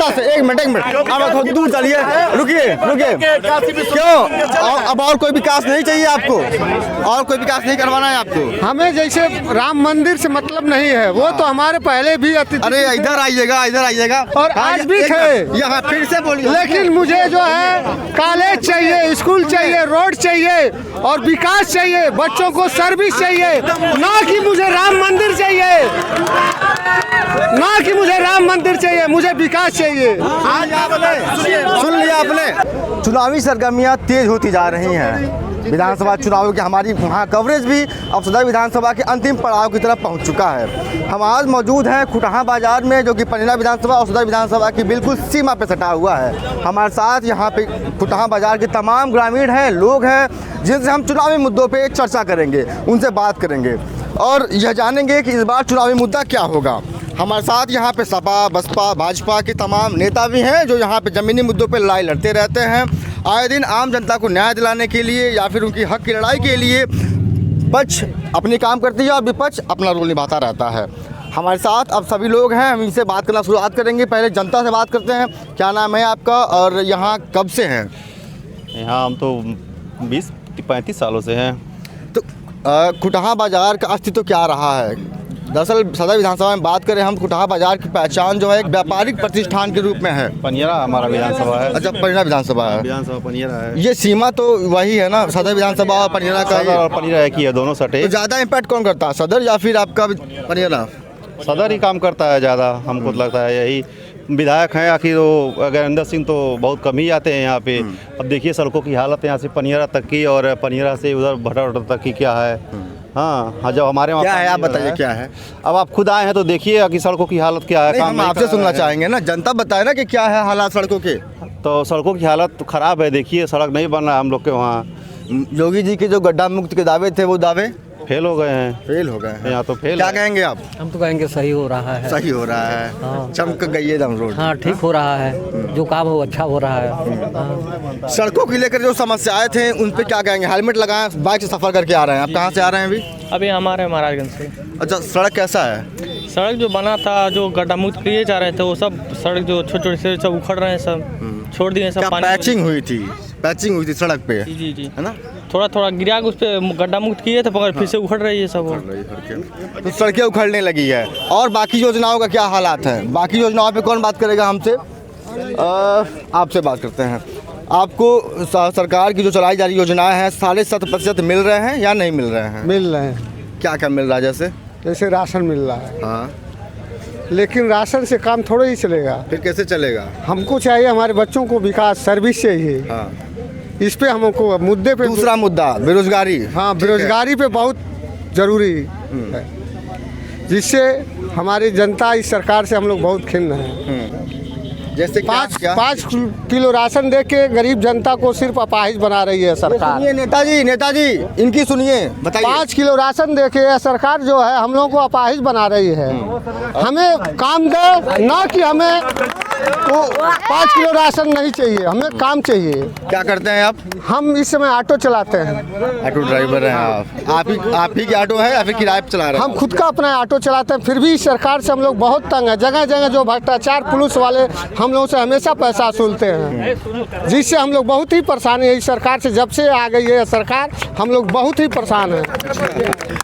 जनता से। एक मिनट अब थोड़ी दूर चलिए, रुकिए। क्यों अब और कोई विकास नहीं चाहिए आपको? और कोई विकास नहीं करवाना है आपको? हमें जैसे राम मंदिर से मतलब नहीं है, वो तो हमारे पहले भी अरे इधर आइएगा और आज भी थे यहाँ, फिर से बोलिए। लेकिन मुझे जो है कॉलेज चाहिए, स्कूल चाहिए, रोड चाहिए और विकास चाहिए, बच्चों को सर्विस चाहिए, ना कि मुझे राम मंदिर चाहिए, मुझे विकास चाहिए। सुन लिया आपने। चुनावी सरगर्मियां तेज होती जा रही हैं। विधानसभा चुनाव की हमारी वहाँ कवरेज भी अब सदर विधानसभा के अंतिम पड़ाव की तरफ पहुँच चुका है। हम आज मौजूद हैं खुटहा बाजार में, जो कि पनिया विधानसभा और सदर विधानसभा की बिल्कुल सीमा पर सटा हुआ है। हमारे साथ यहाँ पे खुटहा बाजार के तमाम ग्रामीण हैं, लोग हैं, जिनसे हम चुनावी मुद्दों पे चर्चा करेंगे, उनसे बात करेंगे और यह जानेंगे कि इस बार चुनावी मुद्दा क्या होगा। हमारे साथ यहाँ पे सपा, बसपा, भाजपा के तमाम नेता भी हैं, जो यहाँ पे ज़मीनी मुद्दों पे लड़ाई लड़ते रहते हैं। आए दिन आम जनता को न्याय दिलाने के लिए या फिर उनकी हक की लड़ाई के लिए पक्ष अपनी काम करती है और विपक्ष अपना रोल निभाता रहता है। हमारे साथ अब सभी लोग हैं, हम इनसे बात करना शुरुआत करेंगे। पहले जनता से बात करते हैं। क्या नाम है आपका और यहाँ कब से हैं? यहाँ हम तो 20-35 सालों से हैं। तो खुटहा बाज़ार का अस्तित्व क्या रहा है? दरअसल सदर विधानसभा में बात करें हम, खुटहा बाज़ार की पहचान जो है एक व्यापारिक प्रतिष्ठान के रूप में है। पनियरा हमारा विधानसभा है। अच्छा, पनिया विधानसभा है। विधानसभा पनियरा है। ये सीमा तो वही है ना, सदर विधानसभा और पनियरा का। सदर और पनियरा एक ही है, दोनों सटे। तो ज़्यादा इम्पैक्ट कौन करता है, सदर या फिर आपका पनियरा? सदर ही काम करता है ज़्यादा, हमको तो लगता है। यही विधायक हैं आखिर, वो अगरिंदर सिंह तो बहुत कम ही आते हैं यहाँ पे। अब देखिए सड़कों की हालत यहाँ से पनियरा तक की और पनियरा से उधर भटा तक की क्या है। हाँ, जब हमारे वहाँ क्या है आप बताइए, क्या है? अब आप खुद आए हैं तो देखिए कि सड़कों की हालत क्या है। हम आपसे सुनना चाहेंगे ना, जनता बताए ना कि क्या है हालात सड़कों के। तो सड़कों की हालत तो ख़राब है। देखिए सड़क नहीं बन रहा है हम लोग के वहाँ। योगी जी के जो गड्ढा मुक्त के दावे थे, वो दावे फेल हो गए हैं। फेल हो गए हैं यहाँ तो फेल। क्या कहेंगे आप? हम तो कहेंगे सही हो रहा है। सही हो रहा है। हाँ। चमक गई है दम रोड। हाँ, ठीक हो रहा है, जो काम हो अच्छा हो रहा है। हाँ। सड़कों को लेकर जो समस्याएं थे उन पे क्या कहेंगे? हेलमेट लगाएं, बाइक से सफर करके आ रहे हैं। आप कहाँ से आ रहे हैं अभी? अभी हमारे महाराजगंज से। अच्छा, सड़क कैसा है? सड़क जो बना था, जो गड्ढा मुक्त किए जा रहे थे, वो सब सड़क जो छोटे से सब उखड़ रहे हैं, सब छोड़ दिए सब। पैचिंग हुई थी सड़क पे, जी है ना? थोड़ा गिरा के उस पर गड्ढा मुक्त किए थे, मगर फिर से उखड़ रही है सब। तो सड़कें उखड़ने लगी है। और बाकी योजनाओं का क्या हालात है? बाकी योजनाओं पे कौन बात करेगा हमसे? आपसे बात करते हैं। आपको सरकार की जो चलाई जा रही योजनाएं हैं 7.5% मिल रहे हैं या नहीं मिल रहे हैं? मिल रहे हैं। क्या क्या मिल रहा है? जैसे राशन मिल रहा है। हाँ, लेकिन राशन से काम थोड़ा ही चलेगा। फिर कैसे चलेगा? हमको चाहिए, हमारे बच्चों को विकास, सर्विस चाहिए। हाँ, इस पे हमको मुद्दे पे। दूसरा मुद्दा बेरोजगारी। हाँ, बेरोजगारी पे बहुत जरूरी है, जिससे हमारी जनता इस सरकार से हम लोग बहुत खिन्न हैं। जैसे पाँच किलो राशन दे के गरीब जनता को सिर्फ अपाहिज बना रही है सरकार। नेताजी इनकी सुनिए, बताइए। 5 किलो राशन दे के सरकार जो है हम लोगों को अपाहिज बना रही है। हमें काम दे, ना कि हमें वो 5 किलो राशन नहीं चाहिए, हमें काम चाहिए। क्या करते हैं आप? हम इस समय ऑटो चलाते हैं। ऑटो ड्राइवर हैं आप ही की ऑटो है या फिर किराए पे चला रहे हैं? हम खुद का अपना ऑटो चलाते हैं, फिर भी इस सरकार से हम लोग बहुत तंग है। जगह जगह जो भ्रष्टाचार पुलिस वाले हम लोगों से हमेशा पैसा वसूलते हैं, जिससे हम लोग बहुत ही परेशान है। इस सरकार से जब से आ गई है सरकार, हम लोग बहुत ही परेशान हैं।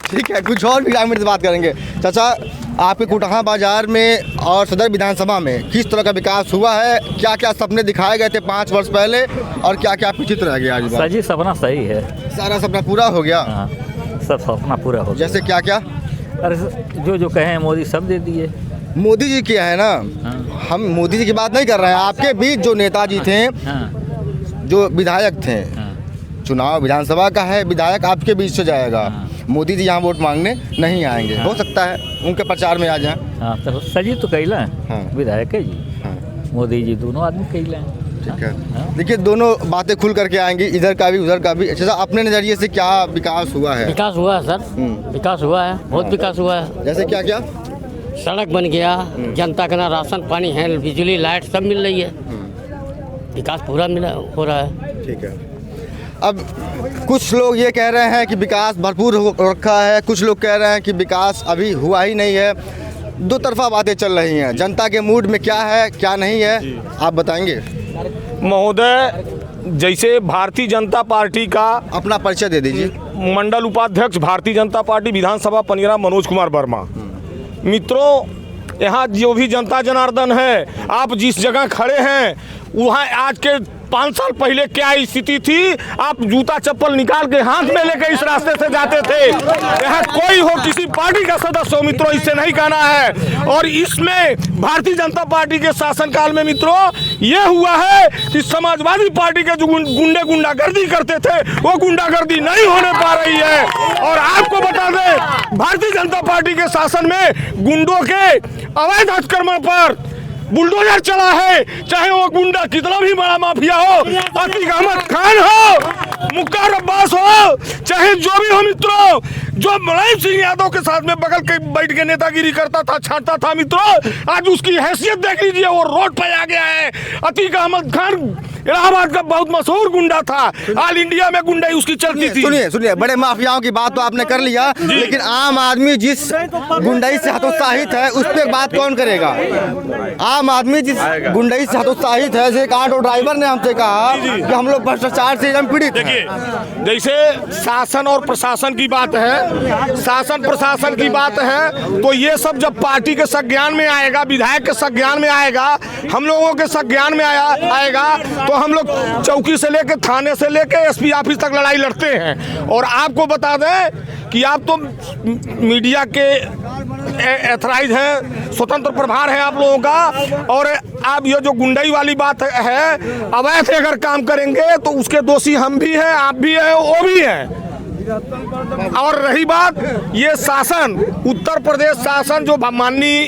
ठीक है, कुछ और भी ग्रामीण से बात करेंगे। चाचा, आपके खुटहा बाजार में और सदर विधानसभा में किस तरह का विकास हुआ है? क्या क्या सपने दिखाए गए थे 5 वर्ष पहले और क्या क्या पीछित रह गया? आज सर जी, सपना सही है। सारा सपना पूरा हो गया? हाँ, सब सपना पूरा हो गया। जैसे क्या क्या? अरे जो कहे मोदी सब दे दिए। मोदी जी किया है ना। हाँ। हम मोदी जी की बात नहीं कर रहे हैं। आपके बीच जो नेताजी थे, हाँ। जो विधायक थे, हाँ। चुनाव विधानसभा का है, विधायक आपके बीच से जाएगा। हाँ। मोदी जी यहाँ वोट मांगने नहीं आएंगे। हाँ। हो सकता है उनके प्रचार में आ जाएं। हाँ, तो सर जी तो कैला हाँ। विधायक है जी। हाँ। मोदी जी दोनों आदमी कैला। ठीक है, देखिए दोनों बातें खुल करके आएंगी, इधर का भी उधर का भी। अच्छा, अपने नज़रिए से क्या विकास हुआ है? विकास हुआ है सर, विकास हुआ है, बहुत विकास हुआ है। जैसे क्या क्या? सड़क बन गया, जनता का ना राशन पानी है, बिजली लाइट सब मिल रही है। विकास पूरा मिला हो रहा है। ठीक है। अब कुछ लोग ये कह रहे हैं कि विकास भरपूर हो रखा है, कुछ लोग कह रहे हैं कि विकास अभी हुआ ही नहीं है। दो तरफा बातें चल रही हैं, जनता के मूड में क्या है क्या नहीं है आप बताएंगे। महोदय, जैसे भारतीय जनता पार्टी का अपना परिचय दे दीजिए। मंडल उपाध्यक्ष भारतीय जनता पार्टी विधानसभा पनिया मनोज कुमार वर्मा। मित्रों, यहाँ जो भी जनता जनार्दन है, आप जिस जगह खड़े हैं वहाँ आज के 5 साल पहले क्या स्थिति थी, आप जूता चप्पल निकाल के हाथ में लेकर इस रास्ते से जाते थे। यहाँ कोई हो, किसी पार्टी का सदस्य हो मित्रों, इससे नहीं कहना है। और इसमें भारतीय जनता पार्टी के शासनकाल में मित्रों ये हुआ है कि समाजवादी पार्टी के जो गुंडे गुंडागर्दी करते थे वो गुंडागर्दी नहीं होने पा रही है। और आपको बता दें, भारतीय जनता पार्टी के शासन में गुंडों के अवैध अतिक्रमण पर बुलडोजर चला है, चाहे वो गुंडा कितना भी बड़ा माफिया हो, अतीक अहमद खान हो, मुख्तार अब्बास हो, चाहे जो भी हो मित्रों, जो मुलायम सिंह यादव के साथ में बगल के बैठ के नेतागिरी करता था, छांटता था मित्रों, आज उसकी हैसियत देख लीजिए, वो रोड पे आ गया है। अतीक अहमद खान इलाहाबाद का बहुत मशहूर गुंडा था, ऑल इंडिया में गुंडाई उसकी चलती थी। सुनिए, बड़े माफियाओं की बात तो आपने कर लिया, लेकिन आम आदमी जिस गुंडाई से हतोत्साहित है उस पर बात कौन करेगा। आम आदमी जिस गुंडाई से हतोत्साहित है, जैसे एक ऑटो ड्राइवर ने हमसे कहा कि हम लोग भ्रष्टाचार से एकदम पीड़ित हैं। देखिए, जैसे शासन और प्रशासन की बात है, शासन प्रशासन की बात है, तो ये सब जब पार्टी के संज्ञान में आएगा, विधायक के संज्ञान में आएगा, हम लोगों के संज्ञान में आएगा, तो हम लोग चौकी से लेके थाने से लेके एसपी ऑफिस तक लड़ाई लड़ते हैं। और आपको बता दें कि आप तो मीडिया के एथराइज हैं, स्वतंत्र प्रभार है आप लोगों का, और आप ये जो गुंडाई वाली बात है, अवैध अगर काम करेंगे तो उसके दोषी हम भी हैं, आप भी हैं, वो भी हैं। और रही बात ये शासन, उत्तर प्रदेश शासन जो माननीय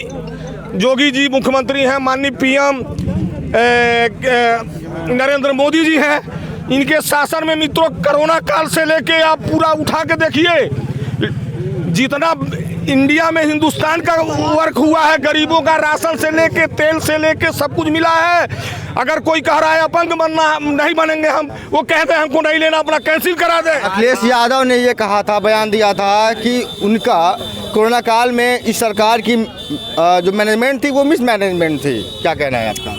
योगी जी मुख्यमंत्री हैं, माननीय पीएम नरेंद्र मोदी जी हैं, इनके शासन में मित्रों कोरोना काल से लेके आप पूरा उठा के देखिए, जितना इंडिया में हिंदुस्तान का वर्क हुआ है, गरीबों का राशन से लेके तेल से लेके सब कुछ मिला है। अगर कोई कह रहा है अपंग बनना नहीं बनेंगे हम, वो कहते हैं हमको नहीं लेना, अपना कैंसिल करा दे। अखिलेश यादव ने ये कहा था, बयान दिया था कि उनका कोरोना काल में इस सरकार की जो मैनेजमेंट थी वो मिसमैनेजमेंट थी। क्या कहना है आपका।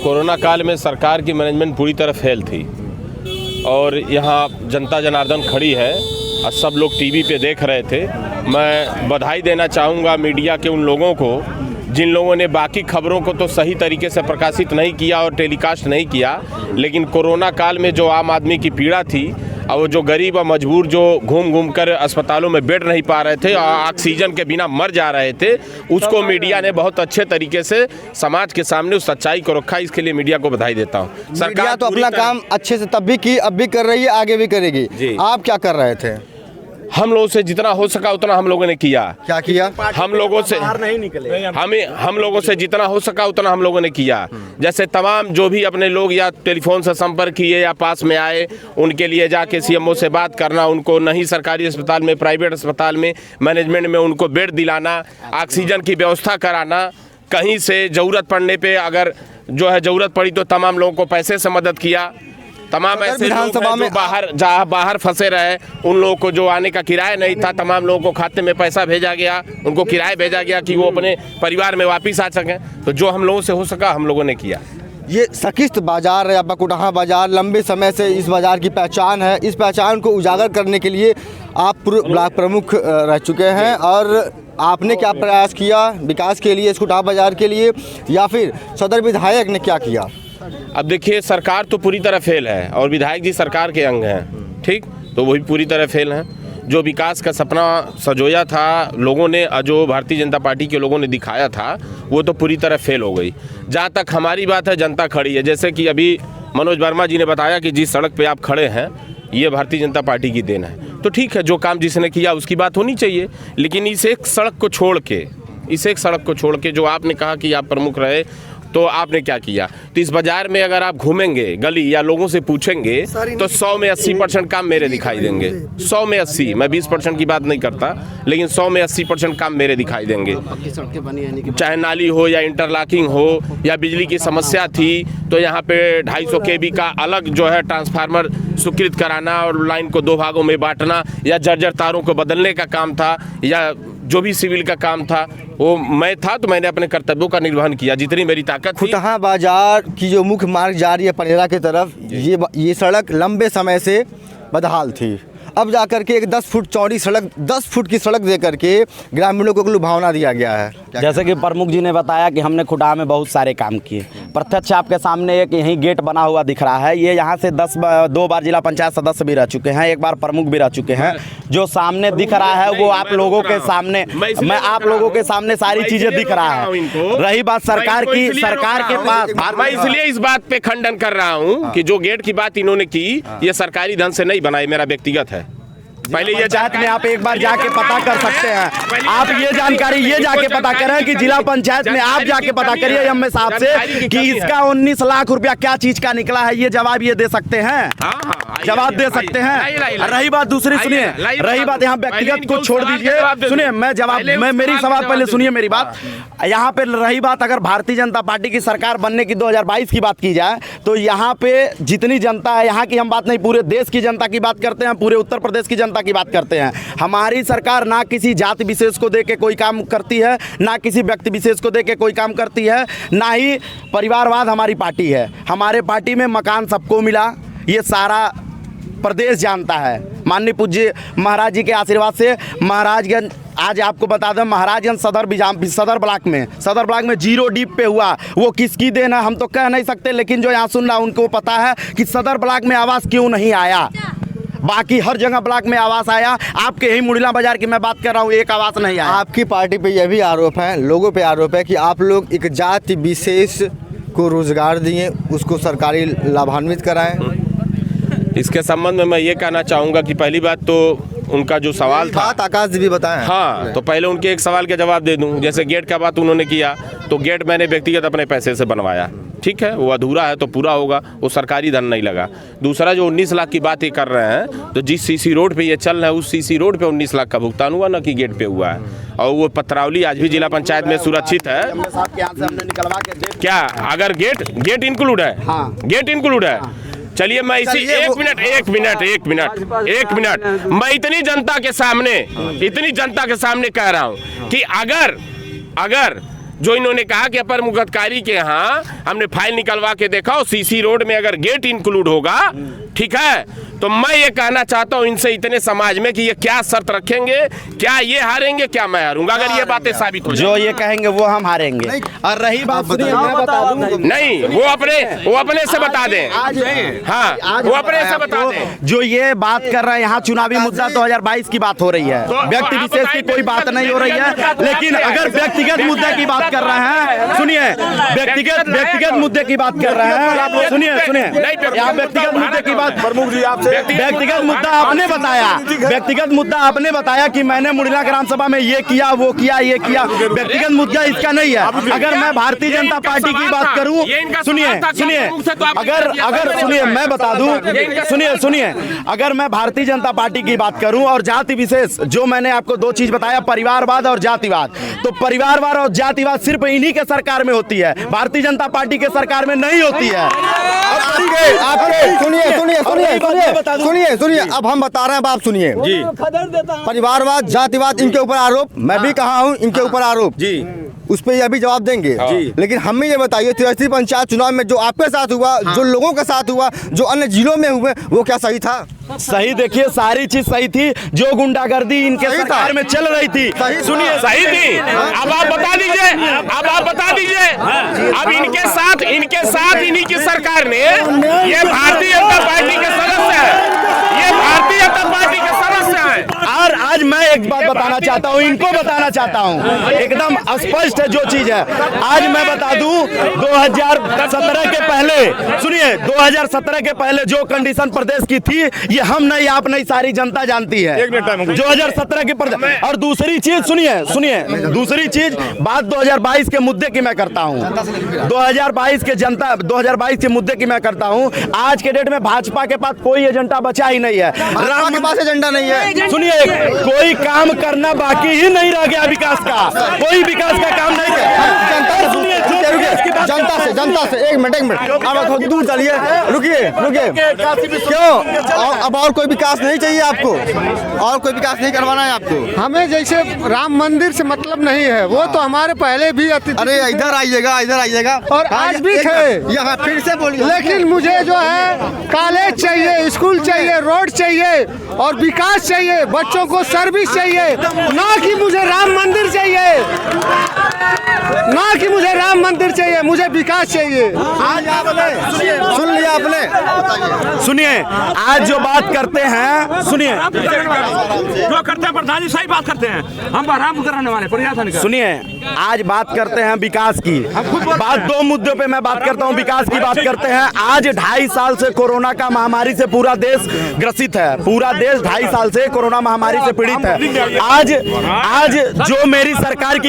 कोरोना काल में सरकार की मैनेजमेंट पूरी तरह फेल थी, और यहाँ जनता जनार्दन खड़ी है और सब लोग टीवी पे देख रहे थे। मैं बधाई देना चाहूँगा मीडिया के उन लोगों को जिन लोगों ने बाकी खबरों को तो सही तरीके से प्रकाशित नहीं किया और टेलीकास्ट नहीं किया, लेकिन कोरोना काल में जो आम आदमी की पीड़ा थी और वो जो गरीब और मजबूर जो घूम घूम कर अस्पतालों में बेड नहीं पा रहे थे और ऑक्सीजन के बिना मर जा रहे थे, उसको मीडिया ने बहुत अच्छे तरीके से समाज के सामने उस सच्चाई को रखा। इसके लिए मीडिया को बधाई देता हूँ। सरकार तो अपना काम अच्छे से तब भी की, अब भी कर रही है, आगे भी करेगी। आप क्या कर रहे थे। हम लोगों से जितना हो सका उतना हम लोगों ने किया। क्या किया। हम लोगों से नहीं निकले, हम लोगों से जितना हो सका उतना हम लोगों ने किया। जैसे तमाम जो भी अपने लोग या टेलीफोन से संपर्क किए या पास में आए, उनके लिए जाके सीएमओ से बात करना, उनको नहीं सरकारी अस्पताल में प्राइवेट अस्पताल में मैनेजमेंट में उनको बेड दिलाना, ऑक्सीजन की व्यवस्था कराना, कहीं से ज़रूरत पड़ने पे अगर जो है ज़रूरत पड़ी तो तमाम लोगों को पैसे से मदद किया। तमाम ऐसे विधानसभा में बाहर फंसे रहे, उन लोगों को जो आने का किराया नहीं था, तमाम लोगों को खाते में पैसा भेजा गया, उनको किराया भेजा गया कि वो अपने परिवार में वापस आ सकें। तो जो हम लोगों से हो सका हम लोगों ने किया। ये सकिस्त बाजार है, बकुटहा बाजार, लंबे समय से इस बाजार की पहचान है। इस पहचान को उजागर करने के लिए आप पूर्व ब्लॉक प्रमुख रह चुके हैं, और आपने क्या प्रयास किया विकास के लिए, इस कुटहा बाजार के लिए, या फिर सदर विधायक ने क्या किया। अब देखिए, सरकार तो पूरी तरह फेल है और विधायक जी सरकार के अंग हैं, ठीक, तो वही पूरी तरह फेल हैं। जो विकास का सपना सजोया था लोगों ने, जो भारतीय जनता पार्टी के लोगों ने दिखाया था, वो तो पूरी तरह फेल हो गई। जहाँ तक हमारी बात है, जनता खड़ी है। जैसे कि अभी मनोज वर्मा जी ने बताया कि जिस सड़क पे आप खड़े हैं ये भारतीय जनता पार्टी की देन है, तो ठीक है, जो काम जिसने किया उसकी बात होनी चाहिए। लेकिन इस एक सड़क को छोड़ के जो आपने कहा कि आप प्रमुख रहे, तो आपने क्या किया। तो इस बाजार में अगर आप घूमेंगे गली या लोगों से पूछेंगे तो 100 में 80% काम मेरे दिखाई देंगे। 100 में 80, मैं 20% की बात नहीं करता, लेकिन 100 में 80% काम मेरे दिखाई देंगे। चाहे नाली हो या इंटरलॉकिंग हो या बिजली की समस्या थी तो यहाँ पे 250 kV का अलग जो है ट्रांसफार्मर स्वीकृत कराना और लाइन को 2 भागों में बांटना, या जर्जर तारों को बदलने का काम था, या जो भी सिविल का काम था वो मैं था, तो मैंने अपने कर्तव्यों का निर्वहन किया जितनी मेरी ताकत थी। फुटहा बाजार की जो मुख्य मार्ग जा रही है पनेरा की तरफ, ये सड़क लंबे समय से बदहाल थी। अब जाकर के एक 10 फुट चौड़ी सड़क, 10 फुट की सड़क दे करके ग्रामीणों को लुभावना दिया गया है। जैसे कि प्रमुख जी ने बताया कि हमने खुटहा में बहुत सारे काम किए। प्रत्यक्ष आपके सामने एक यहीं गेट बना हुआ दिख रहा है। ये यहाँ से 2 बार जिला पंचायत सदस्य भी रह चुके हैं, एक बार प्रमुख भी रह चुके हैं। जो सामने दिख रहा है वो आप लोगों के सामने, मैं आप लोगों के सामने सारी चीजें दिख रहा है। रही बात सरकार की, सरकार के पास मैं इसलिए इस बात पे खंडन कर रहा हूँ कि जो गेट की बात इन्होंने की, ये सरकारी धन से नहीं बनाई, मेरा व्यक्तिगत है। पहले ये पंचायत में आप एक बार जाके पता कर सकते हैं। आप ये जानकारी ये जाके पता करें कि जिला पंचायत में आप जाके पता करिए एमए साहब से कि इसका 19 लाख रुपया क्या चीज का निकला है। ये जवाब ये दे सकते हैं, जवाब दे सकते हैं। रही बात दूसरी, सुनिए, रही बात यहाँ व्यक्तिगत को छोड़ दीजिए, सुनिए मैं जवाब, मैं मेरी सवाल पहले सुनिए मेरी बात। यहाँ पे रही बात अगर भारतीय जनता पार्टी की सरकार बनने की 2022 की बात की जाए तो यहाँ पे जितनी जनता है, यहाँ की हम बात नहीं, पूरे देश की जनता की बात करते हैं, पूरे उत्तर प्रदेश की जनता की बात करते हैं। हमारी सरकार ना किसी जाति विशेष को देके कोई काम करती है, ना किसी व्यक्ति विशेष को देके कोई काम करती है, ना ही परिवारवाद हमारी पार्टी है। हमारे पार्टी में मकान सबको मिला, ये सारा प्रदेश जानता है। माननीय पूज्य महाराज जी के आशीर्वाद से महाराजगंज, आज आपको बता दें, महाराजगंज सदर ब्लॉक में 0 डीप पे हुआ। वो किसकी देन है हम तो कह नहीं सकते, लेकिन जो यहाँ सुन रहा उनको पता है कि सदर ब्लॉक में आवास क्यों नहीं आया। बाकी हर जगह ब्लॉक में आवास आया। आपके यही मुड़िला बाजार की मैं बात कर रहा हूँ, एक आवास नहीं आया। आपकी पार्टी पे यह भी आरोप है, लोगों पे आरोप है कि आप लोग एक जाति विशेष को रोजगार दिए, उसको सरकारी लाभान्वित कराएं। इसके संबंध में मैं ये कहना चाहूँगा कि पहली बात तो उनका जो सवाल था, बात आकाश जी भी बताएं। हाँ, तो पहले उनके एक सवाल का जवाब दे दूं। जैसे गेट का बात उन्होंने किया, तो गेट मैंने व्यक्तिगत अपने पैसे से बनवाया, ठीक है, वो अधूरा है तो पूरा होगा, वो सरकारी धन नहीं लगा। दूसरा जो 19 लाख की बात ये कर रहे हैं, तो जिस सीसी रोड पे ये चल रहा है उस सीसी रोड पे 19 लाख का भुगतान हुआ, ना कि गेट पे हुआ है। और वो पत्रावली आज भी जिला पंचायत में सुरक्षित है। क्या अगर गेट इंक्लूड है? हाँ, गेट इंक्लूड है। चलिए मैं इसी एक मिनट मैं इतनी जनता के सामने कह रहा हूं कि अगर जो इन्होंने कहा कि अपर मुख्याधिकारी के यहाँ हमने फाइल निकलवा के देखा और सीसी रोड में अगर गेट इंक्लूड होगा, ठीक है, तो मैं ये कहना चाहता हूँ इनसे, इतने समाज में, कि ये क्या शर्त रखेंगे, क्या ये हारेंगे, क्या मैं हारूंगा? अगर ये बातें साबित हो जो ये कहेंगे वो हम हारेंगे। और रही बात, मैं बता दूं, नहीं, वो अपने से बता दें। हाँ, वो अपने से बता दें। जो ये बात कर रहे हैं यहाँ चुनावी मुद्दा 2022 की बात हो रही है, व्यक्ति विशेष की कोई बात नहीं हो रही है। लेकिन अगर व्यक्तिगत मुद्दे की बात कर रहे हैं, सुनिए, व्यक्तिगत मुद्दे की बात कर रहे हैं, सुनिए, यहाँ व्यक्तिगत मुद्दे की बात, प्रमुख जी आपसे व्यक्तिगत मुद्दा आपने बताया कि मैंने मुड़िला ग्राम सभा में ये किया, वो किया, ये किया। व्यक्तिगत मुद्दा इसका नहीं है। अगर मैं भारतीय जनता पार्टी की बात करूं, सुनिए, अगर सुनिए, मैं बता दूं, सुनिए, अगर मैं भारतीय जनता पार्टी की बात करूं और जाति विशेष, जो मैंने आपको 2 चीज बताया, परिवारवाद और जातिवाद, तो परिवारवाद और जातिवाद सिर्फ इन्हीं के सरकार में होती है, भारतीय जनता पार्टी के सरकार में नहीं होती है। सुनिए, अब हम बता रहे हैं, आप सुनिए जी। परिवारवाद, जातिवाद, इनके ऊपर आरोप, मैं भी कहा हूँ इनके ऊपर आरोप जी, उस पर यह भी जवाब देंगे जी। लेकिन हमें ये बताइए, 83 पंचायत चुनाव में जो आपके साथ हुआ, जो लोगों के साथ हुआ, जो अन्य जिलों में हुए, वो क्या सही था? सही, देखिए सारी चीज सही थी। जो गुंडागर्दी इनके सरकार में चल रही थी, सुनिए, सही थी। अब आप बता दीजिए, अब इनके साथ इन्हीं की सरकार ने, ये भारतीय जनता पार्टी के सदस्य है, और आज मैं एक बात बताना चाहता हूँ, इनको बताना चाहता हूँ, एकदम स्पष्ट है जो चीज है। आज मैं बता दूं, 2017 के पहले, सुनिए, 2017 के पहले जो कंडीशन प्रदेश की थी, ये हम नहीं, आप नहीं, सारी जनता जानती है। 2017 के प्रदेश। और दूसरी चीज सुनिए, दूसरी चीज, बात 2022 के मुद्दे की मैं करता हूँ, 2022 के मुद्दे की मैं करता हूँ। आज के डेट में भाजपा के पास कोई एजेंडा बचा ही नहीं है, राम के पास एजेंडा नहीं है। सुनिए, कोई काम करना बाकी ही नहीं रह गया, विकास का कोई विकास का काम नहीं है। सुनिए, जनता से एक मिनट अब थोड़ी दूर चलिए, रुकिए क्यों? अब और कोई विकास नहीं चाहिए आपको? और कोई विकास नहीं करवाना है आपको? हमें जैसे राम मंदिर से मतलब नहीं है, वो तो हमारे पहले भी अरे इधर आइएगा और आज भी थे। यहाँ फिर से बोलिए। लेकिन मुझे जो है कॉलेज चाहिए, स्कूल चाहिए, रोड चाहिए और विकास चाहिए, बच्चों को सर्विस चाहिए, ना कि मुझे राम मंदिर चाहिए, ना कि मुझे राम मंदिर चाहिए, मुझे विकास चाहिए। आज आपने सुन लिया आपने? सुनिए, आज जो बात करते हैं, सुनिए जो करते हैं प्रधान जी सही बात करते हैं, हम आराम कराने वाले प्रयास। सुनिए, आज बात करते हैं विकास की। बात दो मुद्दों पे मैं बात करता हूं, विकास की बात करते हैं। आज 2.5 साल से कोरोना का महामारी से पूरा देश ग्रसित है, पूरा देश 2.5 साल से कोरोना महामारी से पीड़ित है। आज जो मेरी सरकार की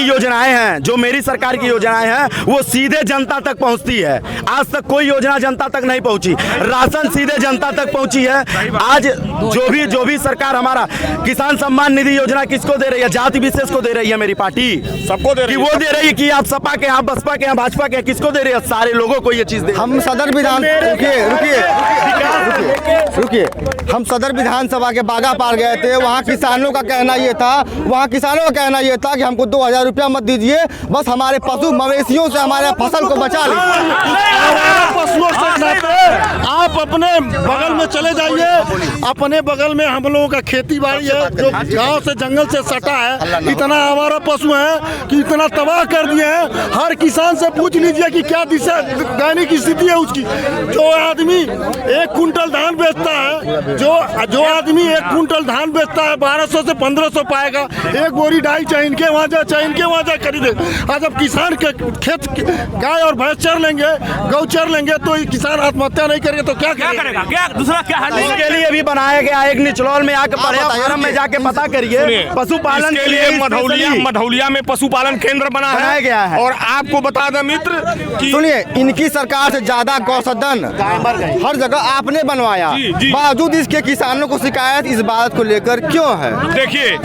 योजनाएं हैं, वो सीधे जनता तक पहुंचती है। आज तक कोई योजना जनता तक नहीं पहुंची, राशन सीधे जनता तक पहुंची है। आज जो भी सरकार, हमारा किसान सम्मान निधि योजना किसको दे रही है? जाति विशेष को दे रही है मेरी पार्टी, सबको दे रही है। वो दे रही है कि आप सपा के, आप बसपा के, भाजपा के, किसको दे रही है? सारे लोगों को ये चीज दे। हम सदर विधान रुकिए हम सदर विधानसभा के बागा पार गए थे। वहाँ किसानों का कहना ये था कि हमको 2000 रुपया मत दीजिए, बस हमारे पशु मवेशियों से हमारे फसल को बचा लें। आप अपने बगल में चले जाइए, अपने बगल में हम लोगों का खेती बाड़ी है जो गांव से जंगल से सटा है। इतना हमारा पशु है कि इतना तबाह कर दिए हैं। हर किसान से पूछ लीजिए कि क्या दिशा दैनिक स्थिति है उसकी। जो आदमी 1 कुंटल धान बेचता है, जो आदमी 1 कुंटल धान बेचता है 1200 से 1500 पाएगा। 1 बोरी डाई चाहे इनके वहाँ जा खरीदे। आज अब किसान के खेत गाय और भैंस चर लेंगे, गौ चर लेंगे, तो किसान आत्महत्या नहीं करेंगे तो क्या करेगा? क्या दूसरा क्या हल? इसके लिए भी बनाया गया एक निचलौल में आकर फार्म में जाके पता करिए। पशुपालन के लिए मधौलिया में पशुपालन केंद्र बनाया गया है। और आपको बता दें मित्र कि सुनिए, इनकी सरकार से ज्यादा गौसदन हर जगह आपने बनवाया, बावजूद इसके किसानों को शिकायत इस बात को लेकर क्यों है? देखिए,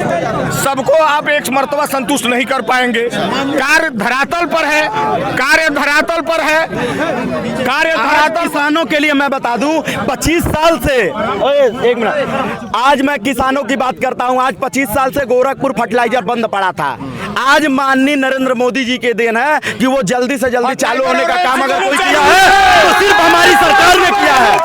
सबको आप एक मर्तबा संतुष्ट नहीं कर पाएंगे। कार्य धरातल पर है। किसानों के लिए मैं बता दूं, 25 साल से, एक मिनट, आज मैं किसानों की बात करता हूं। आज 25 साल से गोरखपुर फर्टिलाइजर बंद पड़ा था। आज माननीय नरेंद्र मोदी जी के देन है कि वो जल्दी से जल्दी चालू होने का काम अगर कोई किया है तो सिर्फ हमारी सरकार ने किया है।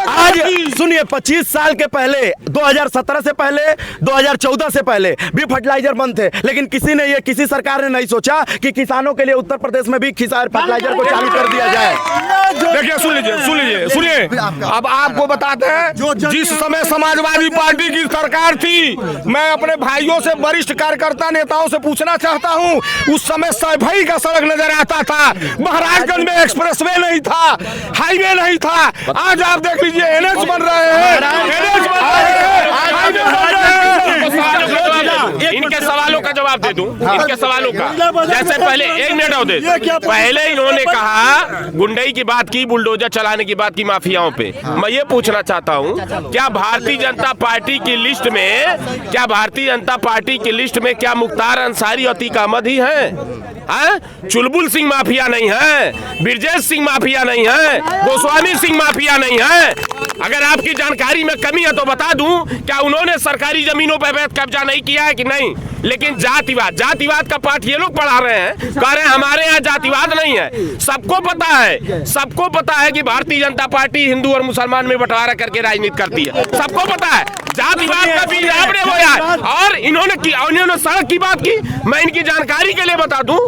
आज सुनिए, 25 साल के पहले, 2017 से पहले, 2014 से पहले भी फर्टिलाइजर बंद थे, लेकिन किसी सरकार ने नहीं सोचा कि किसानों के लिए उत्तर प्रदेश में भी फर्टिलाइजर को चालू कर दिया जाए। देखिए, सुनिए, अब आपको बताते हैं, जिस समय समाजवादी पार्टी की सरकार थी, मैं अपने भाइयों से, वरिष्ठ कार्यकर्ता नेताओं से पूछना चाहता हूं, उस समय सफाई का सड़क नजर आता था। महाराजगंज में एक्सप्रेसवे नहीं था, हाईवे नहीं था। आज आप देख लीजिए, एनएच बन रहे हैं। इनके सवालों का जवाब दे दूं, इनके सवालों का। जैसे पहले, 1 मिनट और दे, पहले इन्होंने कहा, गुंडई की बात की, बुलडोजर चलाने की बात की माफियाओं पे। मैं ये पूछना चाहता हूं, क्या भारतीय जनता पार्टी की लिस्ट में क्या मुख्तार अंसारी और अतीक अहमद ही हैं? चुलबुल सिंह माफिया नहीं है, ब्रजेश सिंह माफिया नहीं है, गोस्वामी सिंह माफिया नहीं है। अगर आपकी जानकारी में कमी है तो बता दूं, क्या उन्होंने सरकारी जमीनों पर अवैध कब्जा नहीं किया है कि नहीं? लेकिन जातिवाद का पाठ ये लोग पढ़ा रहे हैं, कह रहे हैं हमारे यहाँ जातिवाद नहीं है। सबको पता है कि भारतीय जनता पार्टी हिंदू और मुसलमान में बंटवारा करके राजनीति करती है। सबको पता है, जातिवाद का बीज आपने बोया। और इन्होंने सड़क की बात की। मैं इनकी जानकारी के लिए बता दूं,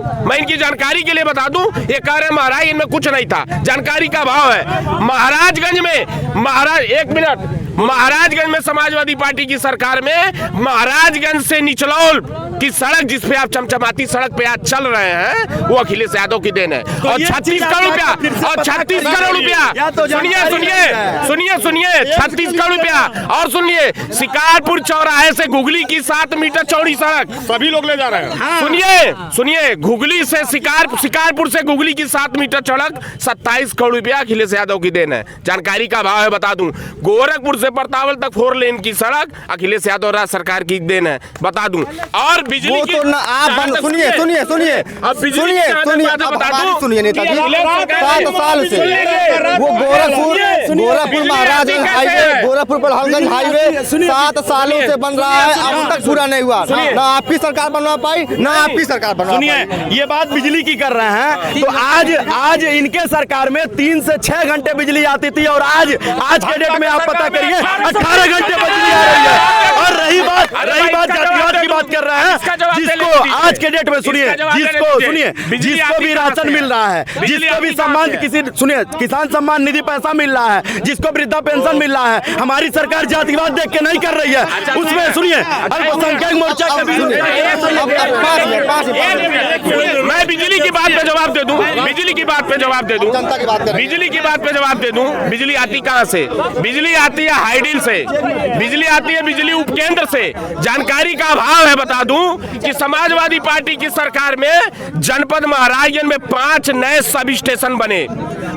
ये कह रहे हैं महाराज इनमें कुछ नहीं था। जानकारी का अभाव है। महाराजगंज में समाजवादी पार्टी की सरकार में महाराजगंज से निचलौल की सड़क, जिसपे आप चमचमाती सड़क पे आज चल रहे हैं, वो अखिलेश यादव की देन है। और 36 करोड़ रुपया, 36 करोड़ रुपया। और सुनिए, शिकारपुर चौराहे से घुगली की 7 मीटर चौड़ी सड़क सभी लोग ले जा रहे हैं। सुनिए, घुगली से शिकारपुर से घुगली की 7 मीटर सड़क 27 करोड़ रुपया अखिलेश यादव की देन है। जानकारी का अभाव है, बता दूं। गोरखपुर से परतावल तक 4 लेन की सड़क अखिलेश यादव राज सरकार की देन है, बता दूं। और बिजली वो की तो ना आप सुनिए सुनिए सुनिए अब बिजली सुनिए की सुनिए बात अब बता हमारी दूं सुनिए नेताजी, कि 7 साल से वो गोरखपुर महाराजगंज हाईवे, गोरखपुर बलहलगंज हाईवे 7 सालों से बन रहा है, अब तक पूरा नहीं हुआ। ना आपकी सरकार बनवा पाई, ना आपकी सरकार बनवा पाई। सुनिए, ये बात बिजली की कर रहे हैं, तो आज इनके सरकार में 3 से 6 घंटे बिजली आती थी और आज के डेट में आप पता करिए 18 घंटे बिजली आ रही है। और रही बात जातिवाद की बात कर रहे हैं, जिसको आज के डेट में जिसको भी राशन मिल रहा है, जिसको भी सम्मान किसान सम्मान निधि पैसा मिल रहा है, जिसको वृद्धा पेंशन मिल रहा है, हमारी सरकार जातिवाद देख के नहीं कर रही है। उसमें सुनिए अल्पसंख्यक मोर्चा के मैं बिजली की बात पे जवाब दे दूं, बिजली की बात पे जवाब दे दूं, बिजली की बात पे जवाब दे दूं। बिजली आती कहां से? बिजली आती है हाईडील से, बिजली आती है बिजली उपकेंद्र से। जानकारी का अभाव है, बता दूं कि समाजवादी पार्टी की सरकार में जनपद महाराजगंज में 5 नए सब स्टेशन बने,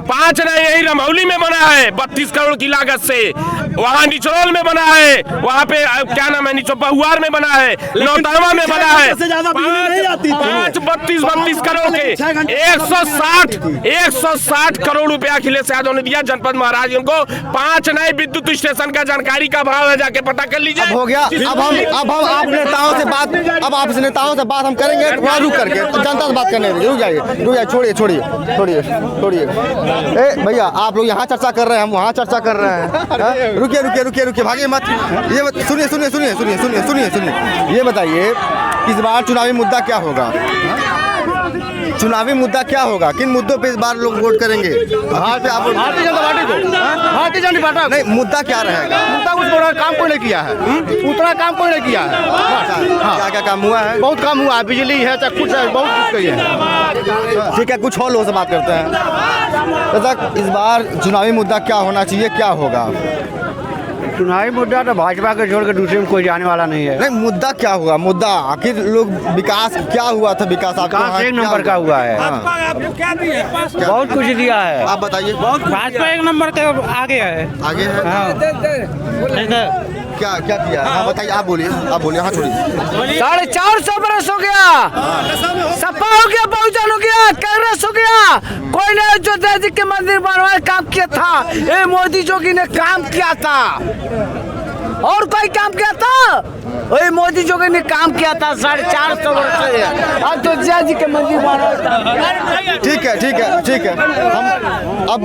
5 नए यही रमौली में बना है 32 करोड़ की लागत से, वहाँ निचरोल में बना है, वहाँ पे क्या नाम है बहुआर में बना है, नौतावा में बना है, 32 करोड़ के 160 करोड़ रुपया अखिलेश यादव ने दिया जनपद महाराजगंज को। 5 नए विद्युत स्टेशन का जानकारी का भाव है, जाके पता कर लीजिए। हो गया। अब हम आप नेताओं से बात, अब आप नेताओं से बात हम करेंगे थोड़ा रुक करके, तो जनता से बात करने दीजिए। रुक जाइए, छोड़िए। ए भैया, आप लोग यहाँ चर्चा कर रहे हैं, हम वहाँ चर्चा कर रहे हैं। रुकिए, भागिए मत। ये सुनिए, ये बताइए इस बार चुनावी मुद्दा क्या होगा? चुनावी मुद्दा क्या होगा? किन मुद्दों पे इस बार लोग वोट करेंगे? भारतीय जनता पार्टी को, भारतीय जनता पार्टी नहीं, मुद्दा क्या रहेगा? मुद्दा कुछ काम कोई नहीं किया है, उतना काम कोई नहीं किया है। क्या काम हुआ है? बहुत काम हुआ है, बिजली है, चाहे कुछ है, बहुत कुछ है। ठीक है, कुछ और लोगों से बात करते हैं। इस बार चुनावी मुद्दा क्या होना चाहिए, क्या होगा? चुनावी मुद्दा तो भाजपा के छोड़ के दूसरे में कोई जाने वाला नहीं है। नहीं, मुद्दा क्या होगा? मुद्दा आखिर लोग विकास क्या हुआ था? विकास आपको एक नंबर का हुआ है, बहुत कुछ दिया है। आप बताइए। भाजपा 1 नंबर के आगे है। आगे है। क्या किया? हाँ बताइए, आप बोलिए। हाँ छोड़िए। 450 बरस हो गया, सपा हो गया, बहुजन हो गया, कांग्रेस हो गया, कोई नहीं अयोध्या जी के मंदिर बनवाने काम किया था। ये मोदी जोगी ने काम किया था, और कोई काम किया था? वही मोदी जोगी ने काम किया था 450 वर्ष से अयोध्या जी के मंदिर बना। ठीक है। हम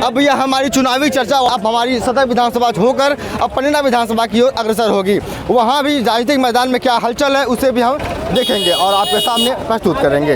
अब यह हमारी चुनावी चर्चा अब हमारी सदर विधानसभा होकर अब पन्ना विधानसभा की ओर अग्रसर होगी। वहाँ भी राजनीतिक मैदान में क्या हलचल है उसे भी हम देखेंगे और आपके सामने प्रस्तुत करेंगे।